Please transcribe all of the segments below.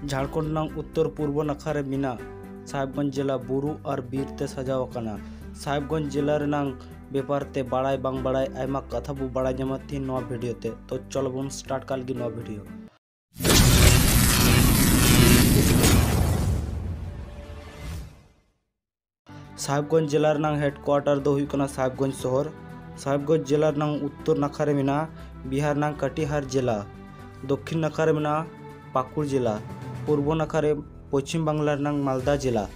झारखंड नांग उत्तर पूर्व नाखा रे मिना साहेबगंज जिला बुरु और बीर ते सजाव आकाना। साहेबगंज जिला रे नांग बेपार ते बाड़ाय बांग बाड़ाय आयमा कथा बो बाड़ाय ᱧᱟᱢᱟ ᱛᱤᱦᱤᱧ ᱱᱚᱣᱟ ᱵᱷᱤᱰᱤᱭᱳ ᱛᱮ। तो चलो बन स्टार्ट कर लगी नवा वीडियो। साहेबगंज जिला रे नांग हेडक्वार्टर दो हुई कना साहेबगंज शहर। साहेबगंज जिला रे नांग उत्तर नाखा रे मिना बिहार नांग कटिहार जिला, दक्षिण नाखा रे मिना पाकुड़ जिला, पूर्व नाखा रे पश्चिम बांग्ला रे नांग मालदा जिला,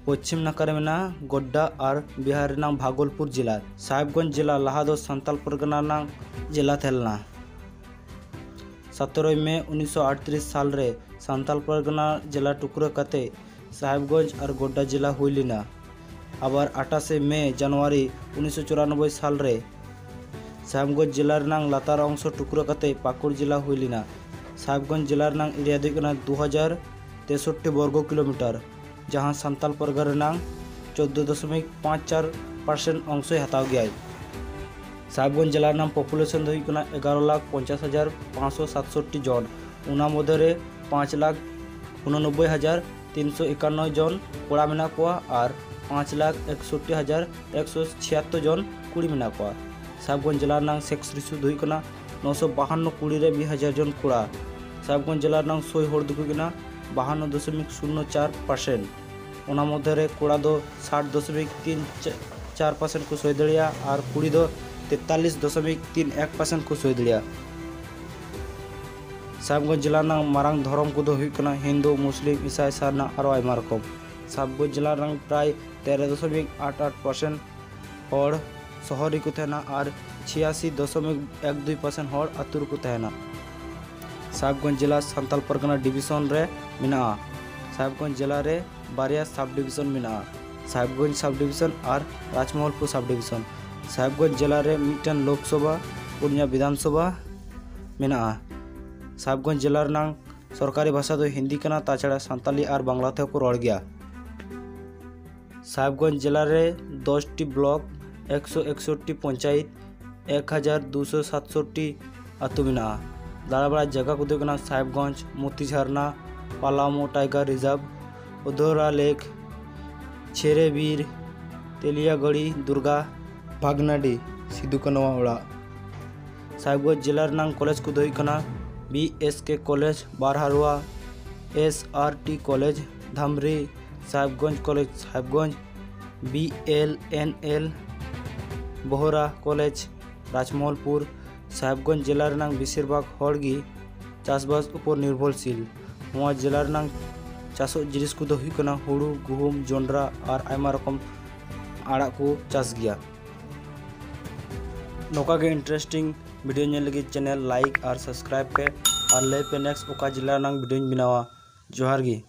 पश्चिम नाखा रे मिना गोड्डा और बिहार रे नांग भागलपुर जिला। साहेबगंज जिला लहा दो सांताल परगना नांग जिला थेलना। 17 मई 1938 साल रे सांताल परगना जिला टुकरा कते साहेबगंज और गोड्डा जिला हुई लेना। आबार 28 मई जनवरी 1994 साल रे साहेबगंज जिला रे नांग लातार अंश टुकरा कते पाकुड़ जिला हुई लेना। साहेबगंज जिला रे नांग एरिया दो 2063 वर्ग किलोमीटर, जहां सांताल परगना नांग 14.54% अंश हताव गया। साहेबगंज जिला नाम पॉपुलेशन 11,50,567 जन, उना मध्य 5,89,351 जन कोड़ा मेना कोआ और 5,61,176 जन कुड़ी मेना कोआ। साहेबगंज जिला नांग सेक्स रेशियो 952 कुड़ी रे 20,000 जन कोड़ा। साहेबगंज जिला नांग सोई होड़ दुकु 52.04%, उना मध्य कोड़ा दो 60.34% को सोई दड़िया और कुड़ी दो 43.31% को सोई दड़िया। साहेबगंज जिला नांग मारांग धर्म को दो हुई कना हिंदू, मुस्लिम, ईसाई, सारना और आयमा रकम। साहेबगंज जिला नांग प्राय 13.88% हड़ शहरी को तहना और 86.12% हड़ आतुर को तहना। साहेबगंज जिला सांताल परगना डिविजन रे मिना। साहेबगंज जिला रे बारिया सब डिविजन मिना, साहेबगंज सब डिविजन और राजमहलपुर सब डिविजन। साहेबगंज जिला रे मिटन लोकसभा पुनिया विधानसभा मिना। साहेबगंज जिला रे नांग सरकारी भाषा दो हिंदी कना, ताछाड़ा सांताली और बांग्ला ते को रड़ गया। साहेबगंज जिला रे 10 टी ब्लॉक, 161 पंचायत, 1267 आतु मिना। दाड़ा बड़ा जगह को दो कना Sahebganj, Moti Jharna, Palamu tiger reserve, Udhora lake, Cherebir, Teliyagarhi, Durga, Bhagnadi, Sidhu Kanwa ओड़ा। साहेबगंज जिला नांग कॉलेज को दो कना BSK college Barharwa, SRT college Dhamri, Sahebganj college Sahebganj, BLNL Bohra college Rajmahalpur. Sahebganj जिला नांग बेसिर भाग हड़गी चाषबास ऊपर निर्भरशील। नवा जिला नांग चाषो जिनिस को दो हुई कना हुड़ू, गुहुम, जोंड्रा और आयमा रकम आड़ा को चाष गया। नौका के इंटरेस्टिंग वीडियो ने लगी चैनल लाइक और सब्सक्राइब पे और ले पे नेक्स्ट ओका जिला नांग वीडियो बनावा। जोहार गी।